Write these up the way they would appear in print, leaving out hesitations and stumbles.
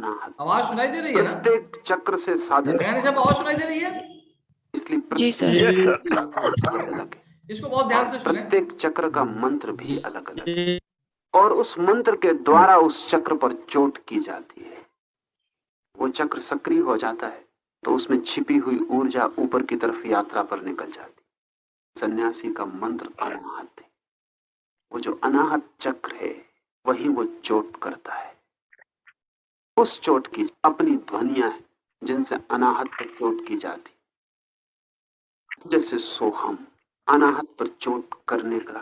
अनाहत। आवाज सुनाई दे रही है ना? प्रत्येक चक्र से साधन। सब आवाज सुनाई दे रही है? इसलिए जी सर। अलग अलग है। इसको बहुत ध्यान से सुने। प्रत्येक चक्र का मंत्र भी अलग अलग है और उस मंत्र के द्वारा उस चक्र पर चोट की जाती है। वो चक्र सक्रिय हो जाता है तो उसमें छिपी हुई ऊर्जा ऊपर की तरफ यात्रा पर निकल जाती। सन्यासी का मंत्र अनाहत है। वो जो अनाहत चक्र है वही वो चोट करता है। उस चोट की अपनी ध्वनियां हैं जिनसे अनाहत पर चोट की जाती। जैसे सोहम अनाहत पर चोट करने का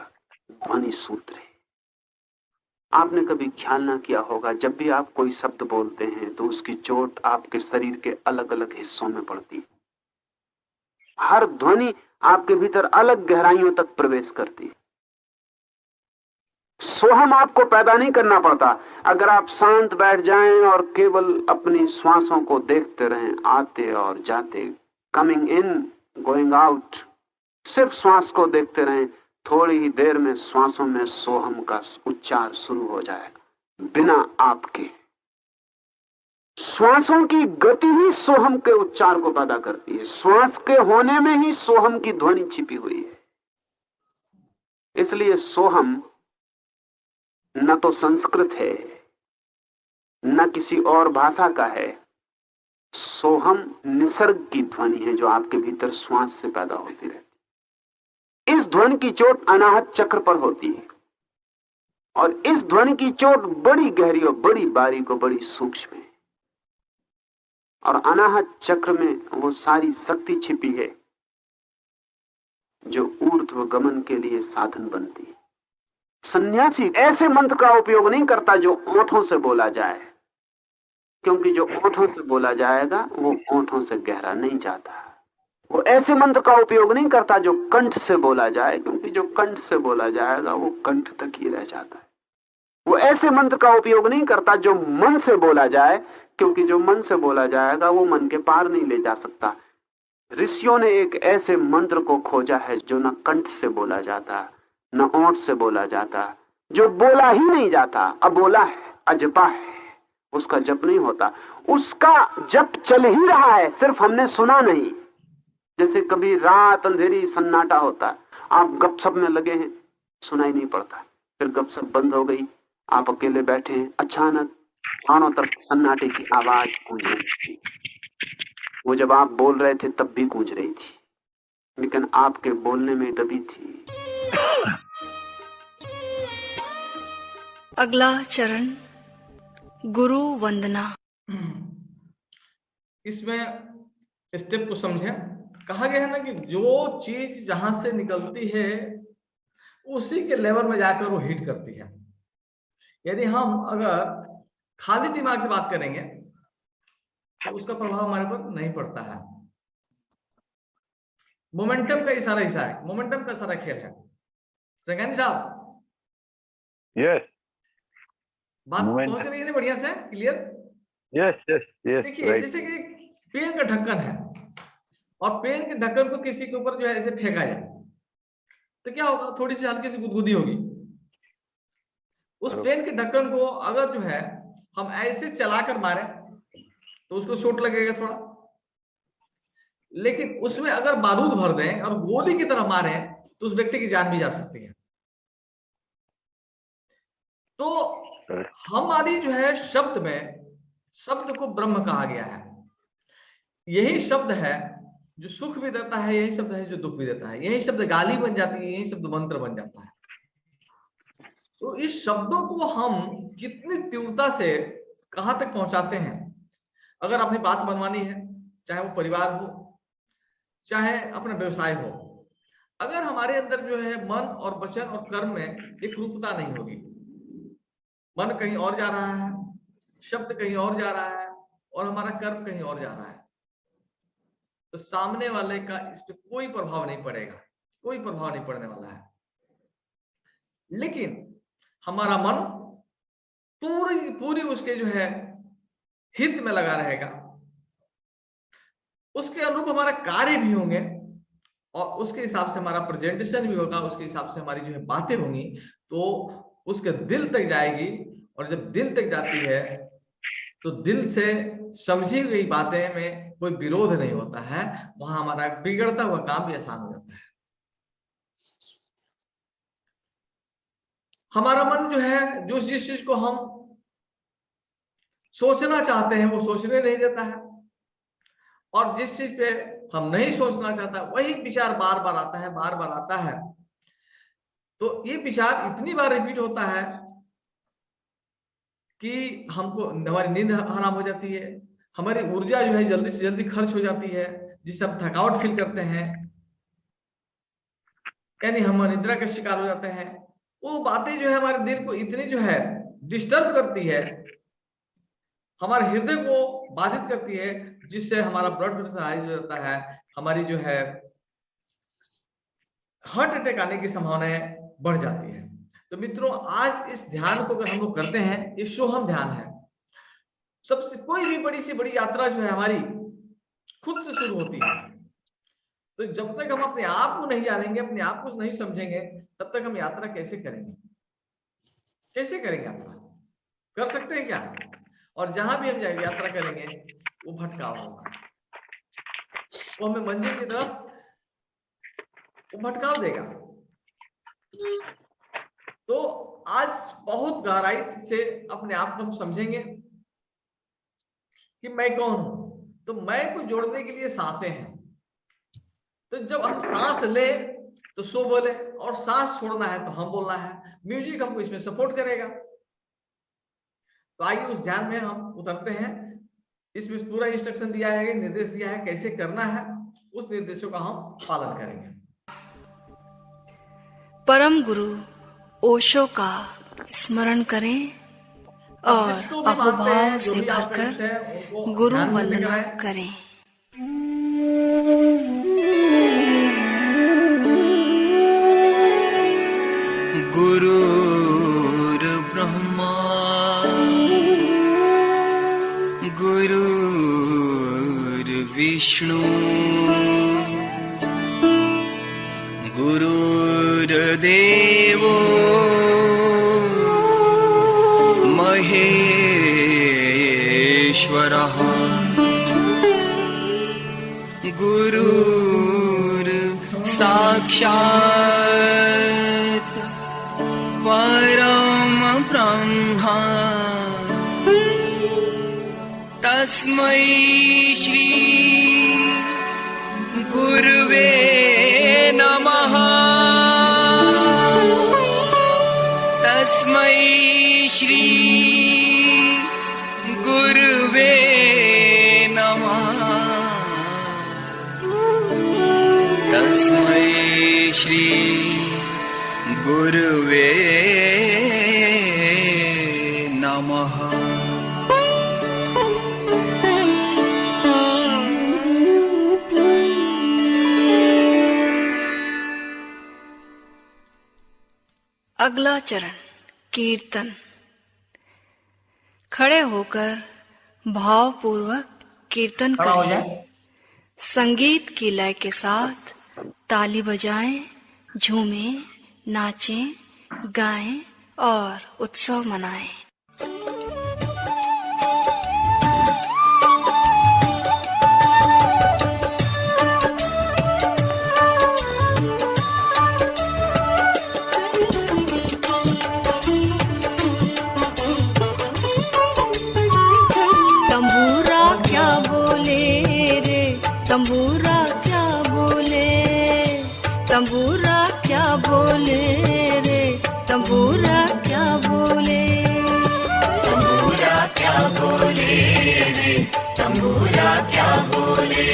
ध्वनि सूत्र है। आपने कभी ख्याल ना किया होगा, जब भी आप कोई शब्द बोलते हैं तो उसकी चोट आपके शरीर के अलग अलग हिस्सों में पड़ती है। हर ध्वनि आपके भीतर अलग गहराइयों तक प्रवेश करती है। सोहम आपको पैदा नहीं करना पड़ता। अगर आप शांत बैठ जाएं और केवल अपनी श्वासों को देखते रहें, आते और जाते, कमिंग इन गोइंग आउट, सिर्फ श्वास को देखते रहें, थोड़ी ही देर में श्वासों में सोहम का उच्चार शुरू हो जाएगा बिना आपके। श्वासों की गति ही सोहम के उच्चार को पैदा करती है। श्वास के होने में ही सोहम की ध्वनि छिपी हुई है। इसलिए सोहम न तो संस्कृत है न किसी और भाषा का है। सोहम निसर्ग की ध्वनि है जो आपके भीतर श्वास से पैदा होती रहती। इस ध्वनि की चोट अनाहत चक्र पर होती है और इस ध्वनि की चोट बड़ी गहरी और बड़ी बारीक और बड़ी सूक्ष्म है। और अनाहत चक्र में वो सारी शक्ति छिपी है जो ऊर्ध्व गमन के लिए साधन बनती है। सन्यासी ऐसे मंत्र का उपयोग नहीं करता जो ओंठों से बोला जाए, क्योंकि जो ओंठों से बोला जाएगा वो ओंठों से गहरा नहीं जाता। वो ऐसे मंत्र का उपयोग नहीं करता जो कंठ से बोला जाए, क्योंकि जो कंठ से बोला जाएगा वो कंठ तक ही रह जाता है। वो ऐसे मंत्र का उपयोग नहीं करता जो मन से बोला जाए, क्योंकि जो मन से बोला जाएगा वो मन के पार नहीं ले जा सकता। ऋषियों ने एक ऐसे मंत्र को खोजा है जो न कंठ से बोला जाता न ओंठ से बोला जाता, जो बोला ही नहीं जाता, अबोला है, अजपा है, उसका जप नहीं होता। उसका जप चल ही रहा है, सिर्फ हमने सुना नहीं। जैसे कभी रात अंधेरी सन्नाटा होता, आप गपशप में लगे हैं, सुनाई नहीं पड़ता, फिर गपशप बंद हो गई, आप अकेले बैठे हैं, अचानक चारों तरफ सन्नाटे की आवाज गूंज रही थी। वो जब आप बोल रहे थे तब भी गूंज रही थी, लेकिन आपके बोलने में दबी थी। अगला चरण गुरु वंदना। इसमें स्टेप को समझें। कहा गया है ना कि जो चीज जहां से निकलती है उसी के लेवल में जाकर वो हिट करती है। यदि हम अगर खाली दिमाग से बात करेंगे तो उसका प्रभाव हमारे पर नहीं पड़ता है। मोमेंटम का इशारा है, मोमेंटम का सारा खेल है। जगन साहब, यस, बात पहुंच रही है ना बढ़िया से, क्लियर? Yes yes yes. देखिए जैसे कि पेन का ढक्कन है और पेन के ढक्कन को किसी के ऊपर जो है ऐसे फेंका जाए तो क्या होगा? थोड़ी सी हल्की सी गुदगुदी होगी। उस पेन के ढक्कन को अगर जो है हम ऐसे चलाकर मारे तो उसको चोट लगेगा थोड़ा, लेकिन उसमें अगर बारूद भर दें और गोली की तरह मारे तो उस व्यक्ति की जान भी जा सकती है। तो हमारी जो है शब्द में, शब्द को ब्रह्म कहा गया है। यही शब्द है जो सुख भी देता है, यही शब्द है जो दुख भी देता है। यही शब्द गाली बन जाती है, यही शब्द मंत्र बन जाता है। तो इस शब्दों को हम कितनी तीव्रता से कहां तक पहुंचाते हैं। अगर अपनी बात बनवानी है, चाहे वो परिवार हो चाहे अपना व्यवसाय हो, अगर हमारे अंदर जो है मन और वचन और कर्म में एक रूपता नहीं होगी, मन कहीं और जा रहा है, शब्द कहीं और जा रहा है और हमारा कर्म कहीं और जा रहा है, तो सामने वाले का इस पे कोई प्रभाव नहीं पड़ेगा, कोई प्रभाव नहीं पड़ने वाला है। लेकिन हमारा मन पूरी उसके जो है हित में लगा रहेगा, उसके अनुरूप हमारा कार्य भी होंगे और उसके हिसाब से हमारा प्रेजेंटेशन भी होगा, उसके हिसाब से हमारी जो है बातें होंगी, तो उसके दिल तक जाएगी। और जब दिल तक जाती है तो दिल से समझी गई बातें में कोई विरोध नहीं होता है, वहां हमारा बिगड़ता हुआ काम भी आसान हो जाता है। हमारा मन जो है, जो जिस चीज को हम सोचना चाहते हैं वो सोचने नहीं देता है, और जिस चीज पे हम नहीं सोचना चाहता वही विचार बार बार आता है, बार बार आता है। तो ये विचार इतनी बार रिपीट होता है कि हमको, हमारी नींद हराम हो जाती है, हमारी ऊर्जा जो है जल्दी से जल्दी खर्च हो जाती है, जिससे हम थकावट फील करते हैं, यानी हम निद्रा का शिकार हो जाते हैं। वो बातें जो है हमारे दिल को इतनी जो है डिस्टर्ब करती है, हमारे हृदय को बाधित करती है, जिससे हमारा ब्लड प्रेशर हाई हो जाता है, हमारी जो है हार्ट अटैक आने की संभावनाएं बढ़ जाती है। तो मित्रों, आज इस ध्यान को अगर हम लोग करते हैं, ये सोहम ध्यान है। सबसे कोई भी बड़ी से बड़ी यात्रा जो है हमारी खुद से शुरू होती है। तो जब तक हम अपने आप को नहीं जानेंगे, अपने आप को नहीं समझेंगे, तब तक हम यात्रा कैसे करेंगे? कैसे करेंगे यात्रा? कर सकते हैं क्या? और जहां भी हम यात्रा करेंगे वो भटकाव होगा, वो हमें मंजिल की तरफ वो भटकाव देगा। तो आज बहुत गहराई से अपने आप को हम समझेंगे कि मैं कौन हूं। तो मैं को जोड़ने के लिए सांसें हैं। तो जब हम सांस ले तो सो बोले, और सांस छोड़ना है तो हम बोलना है। म्यूजिक हमको इसमें सपोर्ट करेगा। तो आइए उस ध्यान में हम उतरते हैं। इसमें पूरा इंस्ट्रक्शन दिया है, निर्देश दिया है कैसे करना है, उस निर्देशों का हम पालन करेंगे। परम गुरु ओशो का स्मरण करें और अहोभाव से भरकर गुरु वंदना करें। गुरुर् ब्रह्मा गुरुर्विष्णु गुरुर्देवो महेश्वरः गुरुर् साक्षात् परम ब्रह्म तस्मै श्री गुरुवे नमः तस्मै श्री गुरुवे नमः तस्मै श्री गुरुवे नमः। अगला चरण कीर्तन। खड़े होकर भावपूर्वक कीर्तन करें। संगीत की लय के साथ ताली बजाएं, झूमें, नाचें, गाएं और उत्सव मनाएं। तंबूरा क्या बोले रे, तंबूरा क्या बोले, तंबूरा क्या बोले रे, तंबूरा क्या बोले, तंबूरा क्या बोले रे, तंबूरा क्या बोले,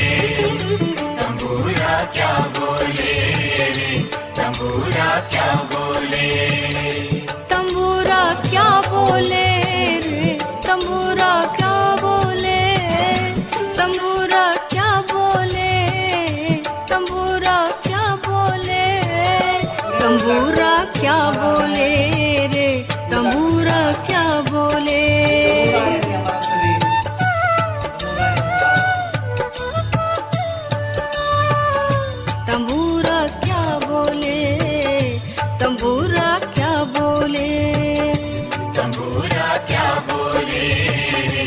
तंबूरा क्या बोले रे, तंबूरा क्या बोले, तंबूरा क्या बोले रे, तंबूरा क्या बोले, तंबूरा क्या बोले, तंबूरा क्या बोले, तंबूरा क्या बोले रे, तंबूरा क्या बोले, तंबूरा क्या बोले, तंबूरा क्या बोले, तंबूरा क्या बोले रे,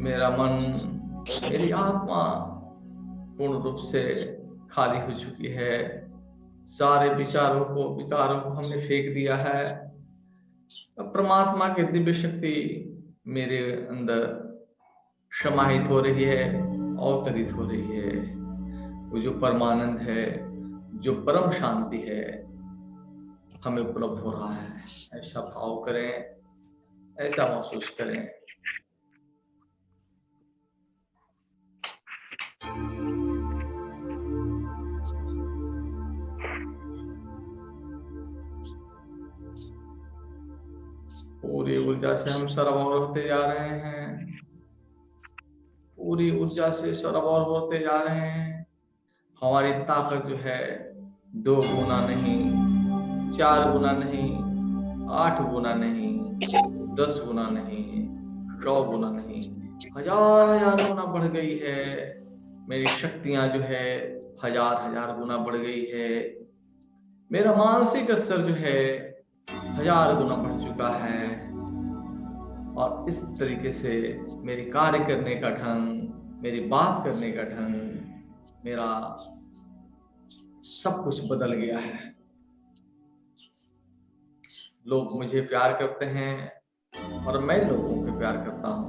मेरा मन, मेरी आत्मा पूर्ण रूप से खाली हो चुकी है। सारे विकारों को हमने फेंक दिया है। अब परमात्मा की दिव्य शक्ति मेरे अंदर समाहित हो रही है, अवतरित हो रही है। वो जो परमानंद है, जो परम शांति है, हमें उपलब्ध हो रहा है। ऐसा भाव करें, ऐसा महसूस करें। पूरी ऊर्जा से हम सराबोर होते जा रहे हैं। पूरी ऊर्जा से सराबोर होते जा रहे हैं। हमारी ताकत जो है 2 गुना नहीं, 4 गुना नहीं, 8 गुना नहीं, 10 गुना नहीं, 100 गुना नहीं, 1000 गुना बढ़ गई है। मेरी शक्तियां जो है 1000 गुना बढ़ गई है। मेरा मानसिक स्तर जो है 1000 गुना बढ़ चुका है। और इस तरीके से मेरी कार्य करने का ढंग, मेरी बात करने का ढंग, मेरा सब कुछ बदल गया है। लोग मुझे प्यार करते हैं और मैं लोगों को प्यार करता हूं।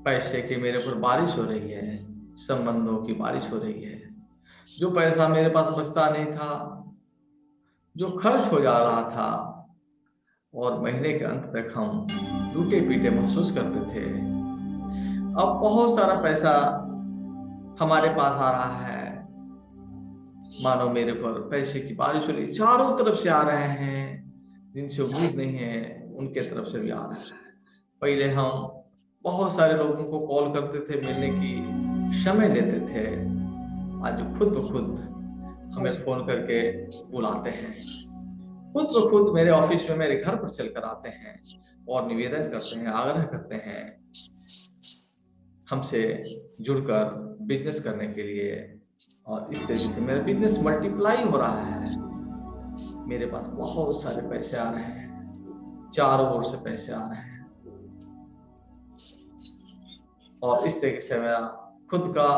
पैसे की मेरे पर बारिश हो रही है, संबंधों की बारिश हो रही है। जो पैसा मेरे पास बचता नहीं था, जो खर्च हो जा रहा था, और महीने के अंत तक हम टूटे पीटे महसूस करते थे, अब बहुत सारा पैसा हमारे पास आ रहा है। मानो मेरे पर पैसे की बारिश हो रही, चारों तरफ से आ रहे हैं। जिनसे उम्मीद नहीं है उनके तरफ से भी आ रहा है। पहले हम बहुत सारे लोगों को कॉल करते थे, मिलने की समय लेते थे। आज खुद ब खुद हमें फोन करके बुलाते हैं। खुद ब खुद मेरे ऑफिस में, मेरे घर पर चलकर आते हैं और निवेदन करते हैं, आग्रह करते हैं हमसे जुड़कर बिजनेस करने के लिए। और इस तरीके से मेरा बिजनेस मल्टीप्लाई हो रहा है। मेरे पास बहुत सारे पैसे आ रहे हैं, चारों ओर से पैसे आ रहे हैं। और इस तरीके से मेरा खुद का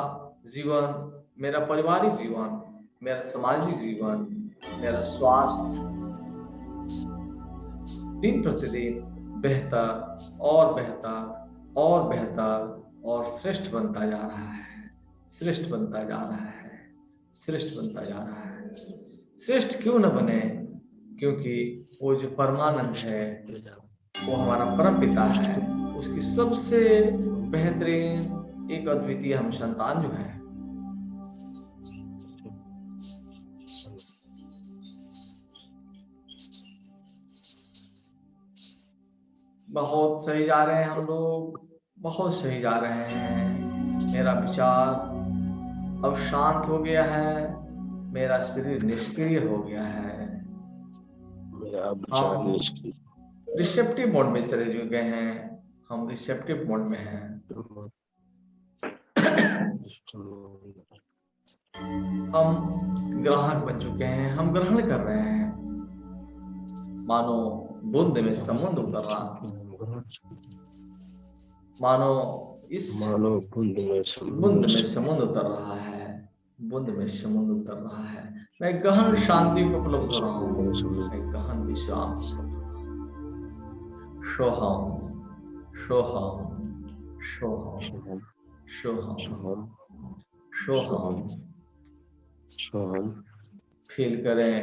जीवन, मेरा पारिवारिक जीवन, मेरा सामाजिक जीवन, मेरा स्वास्थ्य दिन प्रतिदिन बेहतर और बेहतर और बेहतर और श्रेष्ठ बनता जा रहा है। श्रेष्ठ बनता जा रहा है। श्रेष्ठ बनता जा रहा है। श्रेष्ठ क्यों न बने? क्योंकि वो जो परमानंद है, वो हमारा परम पिता है। उसकी सबसे बेहतरीन एक अद्वितीय हम संतान जो है। बहुत सही जा रहे हैं हम लोग, बहुत सही जा रहे हैं। मेरा विचार अब शांत हो गया है। मेरा शरीर निष्क्रिय हो गया है। हम रिसेप्टिव मोड में चले चुके हैं। हम रिसेप्टिव मोड में हैं। हम ग्राहक बन चुके हैं। हम ग्रहण कर रहे हैं। मानो बुंद में समुद्र उतर रहा, मानो बुंद में समुद्र उतर रहा है। बुंद में समुद्र उतर रहा है। मैं गहन शांति को उपलब्ध हो रहा हूँ। मैं गहन विश्राम। सोहम सोहम सोहम सोहम सोहम सोहम। फील करें,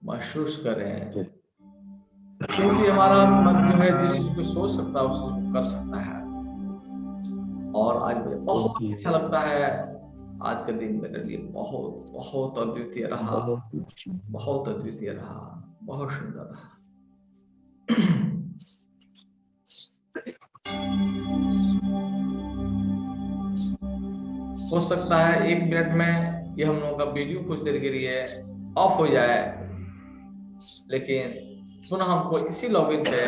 महसूस करें, क्योंकि हमारा मन जो है जिस चीज को सोच सकता है उस चीज को कर सकता है। और आज मुझे बहुत अच्छा लगता है। आज का दिन मेरे लिए बहुत बहुत अद्वितीय रहा। बहुत अद्वितीय रहा। बहुत सुंदर रहा। हो सकता है 1 मिनट में ये हम लोगों का वीडियो कुछ देर के लिए ऑफ हो जाए, लेकिन पुनः हमको इसी लॉगिन पे,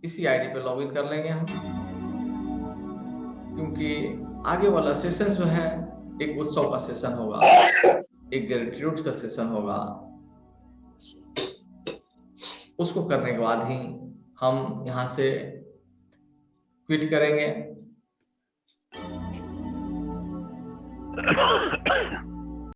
इसी आईडी पे लॉगिन कर लेंगे हम, क्योंकि आगे वाला सेशन जो है एक उत्सव का सेशन होगा, एक ग्रेटिट्यूड का सेशन होगा। उसको करने के बाद ही हम यहाँ से क्विट करेंगे।